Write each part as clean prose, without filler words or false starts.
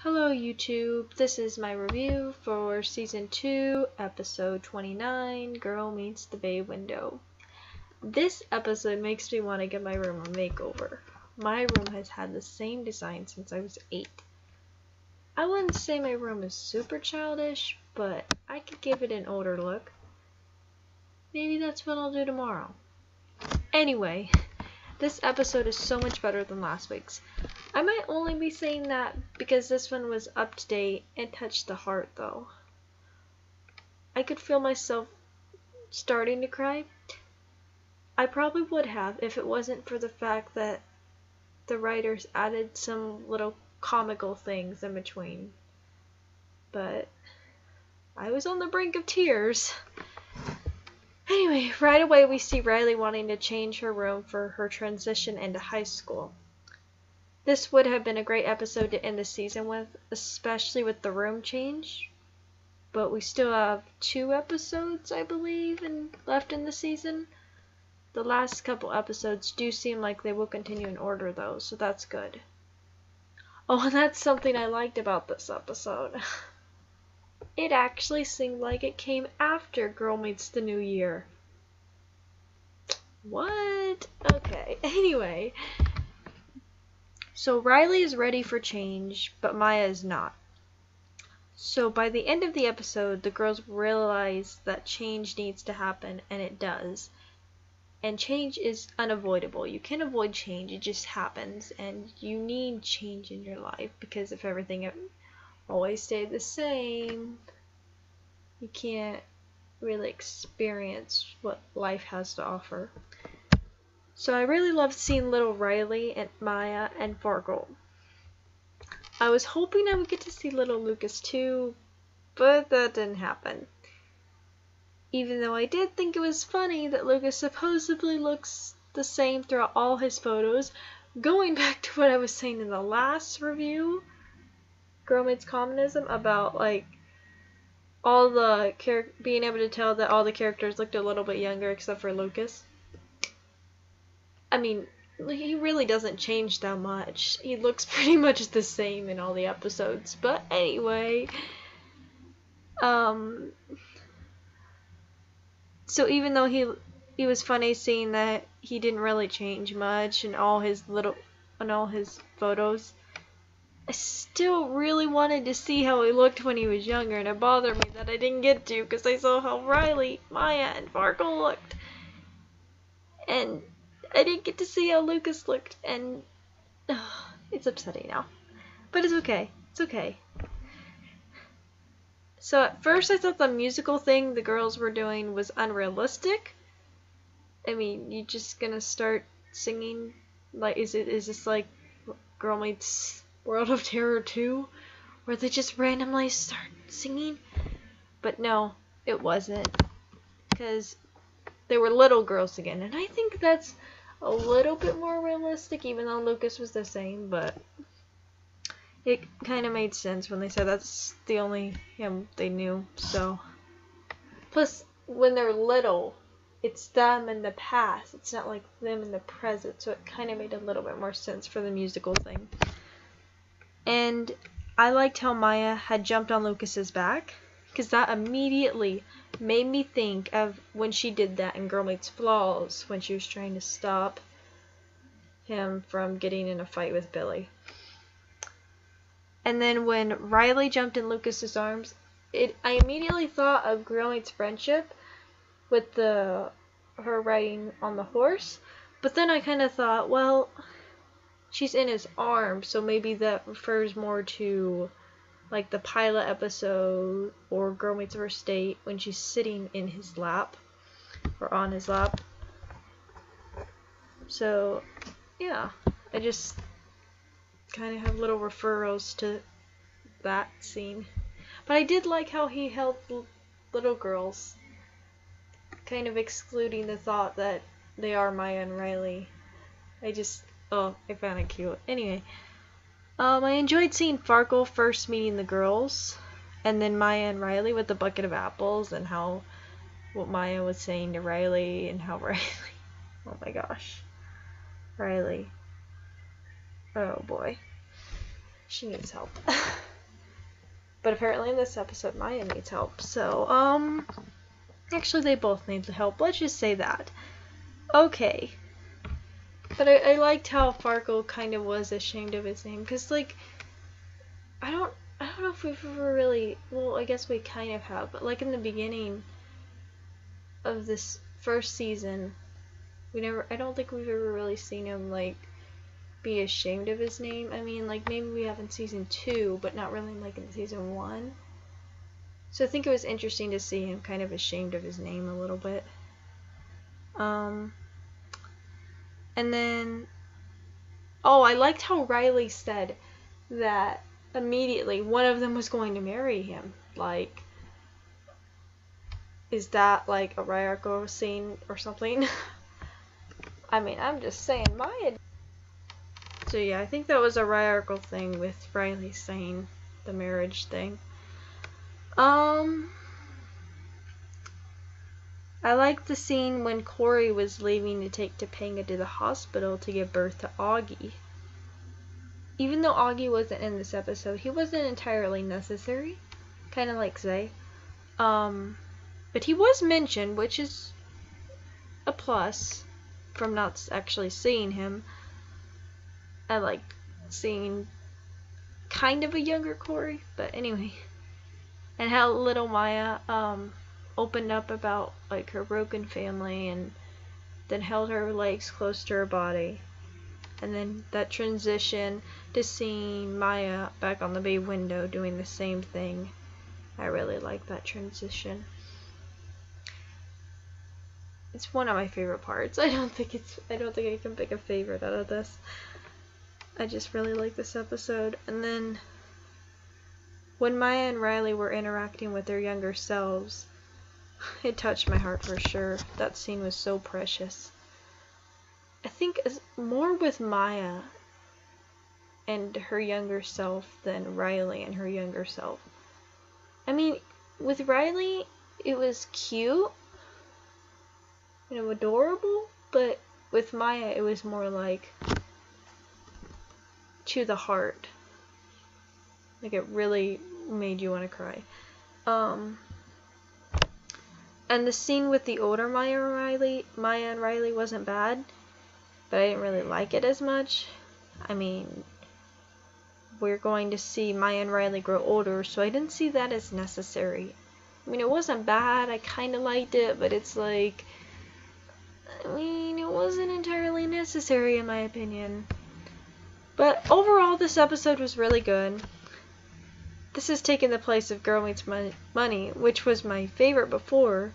Hello YouTube, this is my review for Season 2, Episode 29, Girl Meets the Bay Window. This episode makes me want to give my room a makeover. My room has had the same design since I was 8. I wouldn't say my room is super childish, but I could give it an older look. Maybe that's what I'll do tomorrow. Anyway, this episode is so much better than last week's. I might only be saying that because this one was up to date and touched the heart though. I could feel myself starting to cry. I probably would have if it wasn't for the fact that the writers added some little comical things in between. But I was on the brink of tears. Anyway, right away we see Riley wanting to change her room for her transition into high school. This would have been a great episode to end the season with, especially with the room change. But we still have 2 episodes, I believe, left in the season. The last couple episodes do seem like they will continue in order though, so that's good. Oh, and that's something I liked about this episode. It actually seemed like it came after Girl Meets the New Year. What? Okay, anyway. So Riley is ready for change, but Maya is not. So by the end of the episode, the girls realize that change needs to happen, and it does. And change is unavoidable. You can't avoid change, it just happens, and you need change in your life, because if everything always stayed the same, you can't really experience what life has to offer. So I really loved seeing little Riley and Maya and Farkle. I was hoping I would get to see little Lucas too, but that didn't happen. Even though I did think it was funny that Lucas supposedly looks the same throughout all his photos, going back to what I was saying in the last review, Girl Meets Communism, about like all the being able to tell that all the characters looked a little bit younger except for Lucas. I mean, he really doesn't change that much. He looks pretty much the same in all the episodes. But anyway, so even though he was funny seeing that he didn't really change much in all his photos, I still really wanted to see how he looked when he was younger, and it bothered me that I didn't get to because I saw how Riley, Maya, and Farkle looked. And I didn't get to see how Lucas looked, and it's upsetting now. But it's okay. It's okay. So at first I thought the musical thing the girls were doing was unrealistic. I mean, you just gonna start singing? Like, is this like Girl Meets World of Terror 2? Where they just randomly start singing? But no, it wasn't. Because they were little girls again, and I think that's a little bit more realistic, even though Lucas was the same, but it kind of made sense when they said that's the only him they knew. So plus when they're little, it's them in the past, it's not like them in the present, so it kind of made a little bit more sense for the musical thing. And I liked how Maya had jumped on Lucas's back, because that immediately made me think of when she did that in Girl Meets Flaws, when she was trying to stop him from getting in a fight with Billy. And then when Riley jumped in Lucas's arms, I immediately thought of Girl Meets Friendship with her riding on the horse. But then I kind of thought, well, she's in his arms, so maybe that refers more to like the pilot episode or Girl Meets First Date when she's sitting in his lap or on his lap. So yeah, I just kind of have little referrals to that scene. But I did like how he held little girls, kind of excluding the thought that they are Maya and Riley. I found it cute. Anyway, I enjoyed seeing Farkle first meeting the girls, and then Maya and Riley with the bucket of apples, and what Maya was saying to Riley, and how Riley, oh my gosh, Riley, oh boy, she needs help. But apparently in this episode, Maya needs help. So, actually they both need the help. Let's just say that. Okay. But I liked how Farkle kind of was ashamed of his name. Because, like, I don't know if we've ever really, well, I guess we kind of have. But, like, in the beginning of this first season, I don't think we've ever really seen him, like, be ashamed of his name. I mean, like, maybe we have in season 2, but not really, like, in season 1. So I think it was interesting to see him kind of ashamed of his name a little bit. And then, oh, I liked how Riley said that immediately one of them was going to marry him. Like, is that like a Ryoko scene or something? I mean, I'm just saying So yeah, I think that was a Ryoko thing with Riley saying the marriage thing. I liked the scene when Corey was leaving to take Topanga to the hospital to give birth to Augie. Even though Augie wasn't in this episode, he wasn't entirely necessary. Kind of like Zay. But he was mentioned, which is a plus from not actually seeing him. I like seeing kind of a younger Corey, but anyway. And how little Maya opened up about like her broken family and then held her legs close to her body. And then that transition to seeing Maya back on the bay window doing the same thing. I really like that transition. It's one of my favorite parts. I don't think I can pick a favorite out of this. I just really like this episode. And then when Maya and Riley were interacting with their younger selves, it touched my heart for sure. That scene was so precious. I think more with Maya and her younger self than Riley and her younger self. I mean, with Riley, it was cute, you know, adorable, but with Maya, it was more like to the heart. Like, it really made you want to cry. And the scene with the older Maya and Riley wasn't bad, but I didn't really like it as much. I mean, we're going to see Maya and Riley grow older, so I didn't see that as necessary. I mean, it wasn't bad, I kind of liked it, but it's like, I mean, it wasn't entirely necessary in my opinion. But overall, this episode was really good. This has taken the place of Girl Meets Money, which was my favorite before,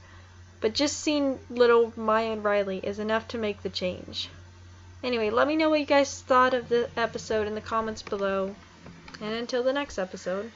but just seeing little Maya and Riley is enough to make the change. Anyway, let me know what you guys thought of the episode in the comments below, and until the next episode.